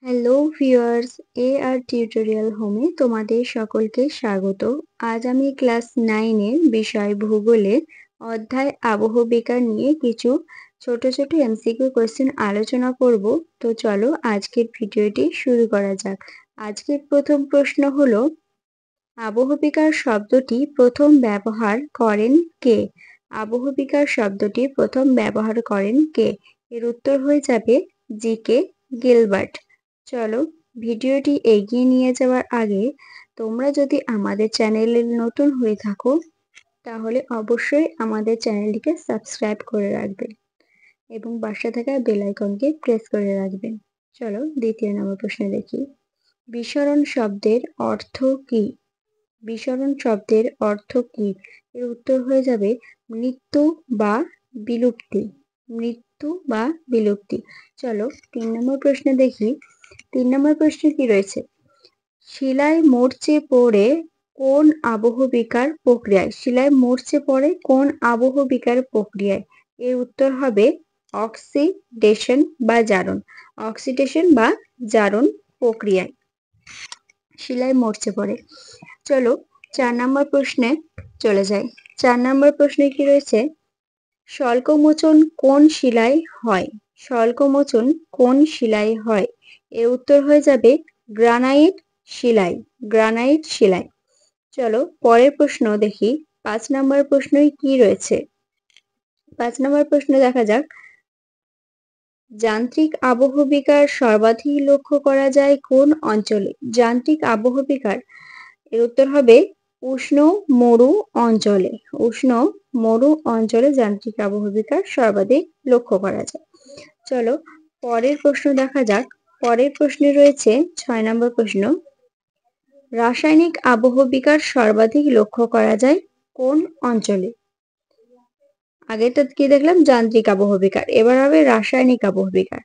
Hello viewers, আর tutorial হোমে তোমাদের সকলকে স্বাগত। আজ আমি ক্লাস 9-এর বিষয় ভূগোলের অধ্যায় আবহবিকার নিয়ে কিছু ছোট ছোট এমসিকিউ কোয়েশ্চেন আলোচনা করব। তো চলো আজকের ভিডিওটি শুরু করা যাক। আজকের প্রথম প্রশ্ন হলো, আবহবিকার শব্দটি প্রথম ব্যবহার করেন কে? আবহবিকার শব্দটি প্রথম ব্যবহার করেন কে? এর উত্তর হয়ে যাবে জি.কে. গিলবার্ট। চলো ভিডিওটি এগিয়ে নিয়ে যাওয়ার আগে তোমরা যদি আমাদের চ্যানেলে নতুন হয়ে থাকো তাহলে অবশ্যই আমাদের চ্যানেলটিকে সাবস্ক্রাইব করে রাখবেন এবং পাশে থাকা বেল আইকনকে প্রেস করে রাখবেন। চলো দ্বিতীয় নম্বর প্রশ্ন দেখি। বিসরণ শব্দের অর্থ কি? বিসরণ শব্দের অর্থ কি? এর উত্তর হয়ে যাবে মৃত্যু বা বিলুপ্তি। মৃত্যু বা বিলুপ্তি। চলো 3 নম্বর প্রশ্ন দেখি। 3 নম্বর প্রশ্নে কি রয়েছে? শিলায় মরচে পড়ে কোন আবহবিকার প্রক্রিয়ায়? শিলায় মরচে পড়ে কোন আবহবিকার প্রক্রিয়ায়? এর উত্তর হবে অক্সিডেশন বা জারণ। অক্সিডেশন বা জারণ প্রক্রিয়ায় শিলায় মরচে পড়ে। চলো 4 নম্বর প্রশ্নে চলে যাই। 4 নম্বর প্রশ্নে কি রয়েছে? স্বল্পমোচন কোন শিলায় হয়? স্বল্পমোচন কোন শিলায় হয়? এর উত্তর হয়ে যাবে গ্রানাইট শিলায়। গ্রানাইট শিলায়। চলো পরের প্রশ্ন দেখি। 5 নম্বর প্রশ্নই কি রয়েছে? 5 নম্বর প্রশ্ন দেখা যাক। যান্ত্রিক আবহবিকার সর্বাধিক লক্ষ্য করা যায় কোন অঞ্চলে? যান্ত্রিক আবহবিকার এর উত্তর হবে উষ্ণ মরু অঞ্চলে। উষ্ণ মরু অঞ্চলে যান্ত্রিক আবহবিকার সর্বাধিক লক্ষ্য করা যায়। চলো পরের প্রশ্ন দেখা যাক। পরের প্রশ্নে রয়েছে 6 নম্বর প্রশ্ন। রাসায়নিক আবহবিকার সর্বাধিক লক্ষ্য করা যায় কোন অঞ্চলে? আগেটা কি দেখলাম? যান্ত্রিক আবহবিকার। এবার হবে রাসায়নিক আবহবিকার।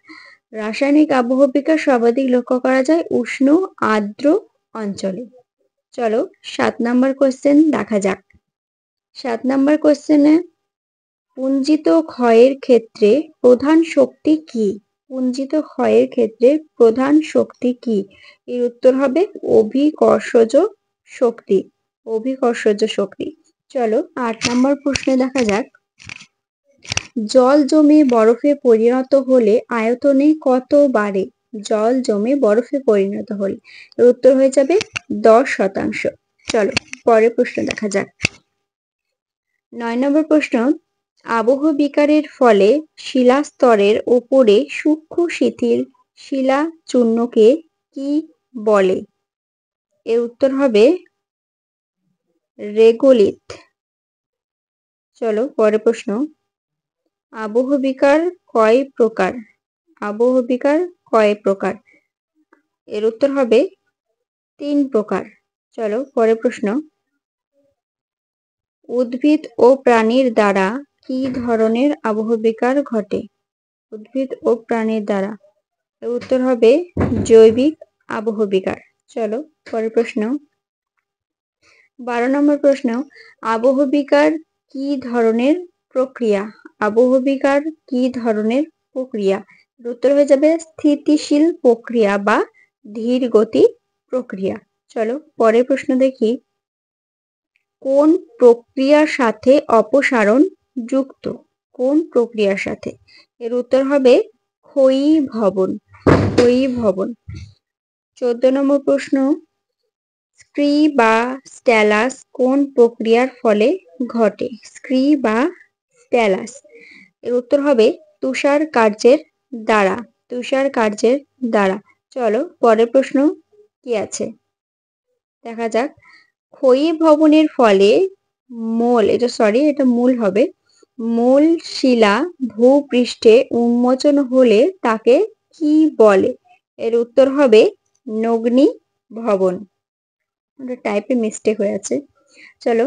রাসায়নিক আবহবিকার সর্বাধিক লক্ষ্য করা যায় উষ্ণ আর্দ্র অঞ্চলে। চলো 7 নম্বর কোশ্চেন দেখা যাক। 7 নম্বর কোশ্চেনে পুঞ্জিত ক্ষয়ের ক্ষেত্রে প্রধান শক্তি কি? পুঞ্জিত ক্ষয়ের ক্ষেত্রে প্রধান শক্তি কি? এর উত্তর হবে অভিকর্ষজ শক্তি। অভিকর্ষজ শক্তি। চলো 8 নম্বর প্রশ্নে দেখা যাক। জল জমে বরফে পরিণত হলে আয়তনে কত বাড়ে? জল জমে বরফে পরিণত হলে এর উত্তর হয়ে যাবে 10%। চলো পরের প্রশ্ন দেখা যাক। 9 নম্বর প্রশ্ন। আবহবিকারের ফলে শিলাস্তরের ওপরে সূক্ষ্ম শিথিল শিলা চূর্ণকে কি বলে? এর উত্তর হবে রেগোলিথ। চলো পরের প্রশ্ন। আবহবিকার কয় প্রকার? আবহবিকার কয় প্রকার? এর উত্তর হবে 3 প্রকার। চলো পরের প্রশ্ন। উদ্ভিদ ও প্রাণীর দ্বারা কি ধরনের আবহবিকার ঘটে? উদ্ভিদ ও প্রাণীর দ্বারা এর উত্তর হবে জৈবিক আবহবিকার। চলো পরের প্রশ্ন। 12 নম্বর প্রশ্ন। আবহবিকার কি ধরনের প্রক্রিয়া? আবহবিকার কি ধরনের প্রক্রিয়া? এর উত্তর হয়ে যাবে স্থিতিশীল প্রক্রিয়া বা ধীর গতি প্রক্রিয়া। চলো পরের প্রশ্ন দেখি। কোন প্রক্রিয়ার সাথে অপসারণ যুক্ত? কোন প্রক্রিয়ার সাথে? এর উত্তর হবে ক্ষয়ীভবন। ক্ষয়ীভবন। 14 নম্বর প্রশ্ন। স্ক্রি বা স্ট্যালাস কোন প্রক্রিয়ার ফলে ঘটে? স্ক্রি বা স্ট্যালাস এর উত্তর হবে তুষার কার্যের দ্বারা। তুষার কার্যের দ্বারা। চলো পরের প্রশ্ন কি আছে দেখা যাক। ক্ষয়ীভবনের ফলে এটা মূল হবে। মূল শিলা ভূপৃষ্ঠে উন্মোচন হলে তাকে কি বলে? এর উত্তর হবে নগ্নি ভবন। টাইপে মিস্টেক হয়ে আছে। চলো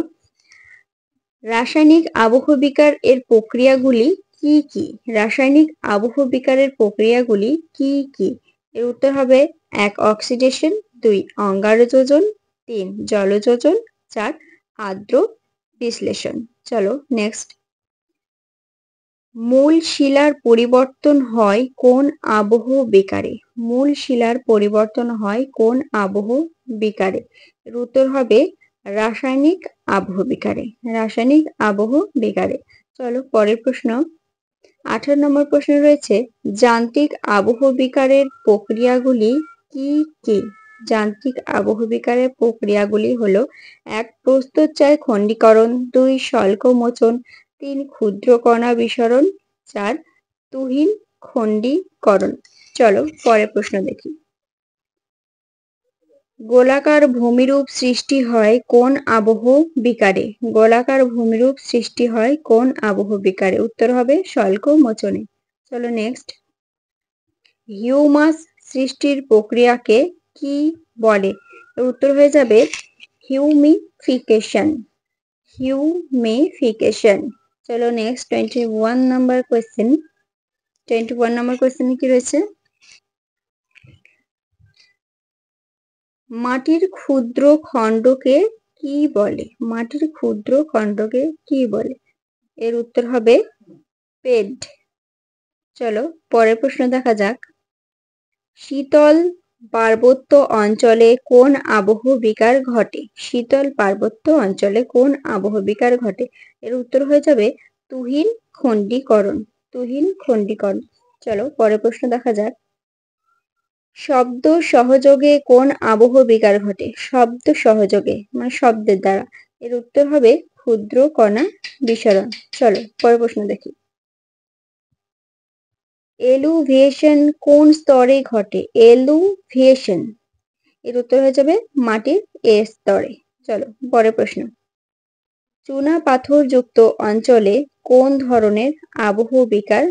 রাসায়নিক আবহবিকার এর প্রক্রিয়াগুলি কি কি? রাসায়নিক আবহবিকারের প্রক্রিয়াগুলি কি কি? এর উত্তর হবে 1 অক্সিডেশন, 2 অঙ্গারযোজন, 3 জলযোজন, 4 আর্দ্র বিশ্লেষণ। চলো নেক্সট। মূল শিলার পরিবর্তন হয় কোন আবহবিকারে? মূল শিলার পরিবর্তন হয় কোন আবহ বিকারে? এর উত্তর হবে রাসায়নিক আবহ বিকারে। রাসায়নিক আবহ বিকারে। চলো পরের প্রশ্ন। 18 নম্বর প্রশ্ন রয়েছে, যান্ত্রিক আবহ বিকারের প্রক্রিয়াগুলি কি কি? যান্ত্রিক আবহ বিকারের প্রক্রিয়াগুলি হলো 1 প্রস্তুতচায় খণ্ডীকরণ, 2 স্বল্পমোচন, 3 ক্ষুদ্র কণা বিসরণ, 4 তুহিন খণ্ডীকরণ। চলো পরের প্রশ্ন দেখি। গোলাকার ভূমিরূপ সৃষ্টি হয় কোন আবহ বিকারে? গোলাকার ভূমিরূপ সৃষ্টি হয় কোন আবহ বিকারে? উত্তর হবে স্বল্পমোচনে। চলো নেক্সট। হিউমাস সৃষ্টির প্রক্রিয়াকে কি বলে? উত্তর হয়ে যাবে হিউমিফিকেশন। হিউমিফিকেশন। চলো নেক্সট 21 নাম্বার কোয়েশ্চেন। 21 নাম্বার কোয়েশ্চেনে কি রয়েছে? মাটির ক্ষুদ্র খণ্ডকে কি বলে? মাটির ক্ষুদ্র খণ্ডকে কি বলে? এর উত্তর হবে পেড। চলো পরের প্রশ্ন দেখা যাক। শীতল পার্বত্য অঞ্চলে কোন আবহ বিকার ঘটে? শীতল পার্বত্য অঞ্চলে কোন আবহ বিকার ঘটে? এর উত্তর হয়ে যাবে তুহিন খণ্ডীকরণ। তুহিন খণ্ডীকরণ। চলো পরের প্রশ্ন দেখা যাক। শব্দ সহযোগে কোন আবহ বিকার ঘটে? শব্দ সহযোগে মানে শব্দের দ্বারা। এর উত্তর হবে ক্ষুদ্র কণা বিসরণ। চলো পরের প্রশ্ন দেখি। এলুভিয়েশন কোন স্তরে ঘটে? এলুভিয়েশন। এর উত্তর হয়ে যাবে মাটির এর স্তরে। চলো পরের প্রশ্ন। চুনা পাথর যুক্ত অঞ্চলে কোন ধরনের আবহ বিকার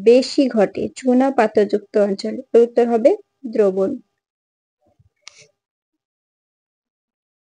বেশি ঘটে? চুনা পাথর যুক্ত অঞ্চলে। এর উত্তর হবে দ্রবণ।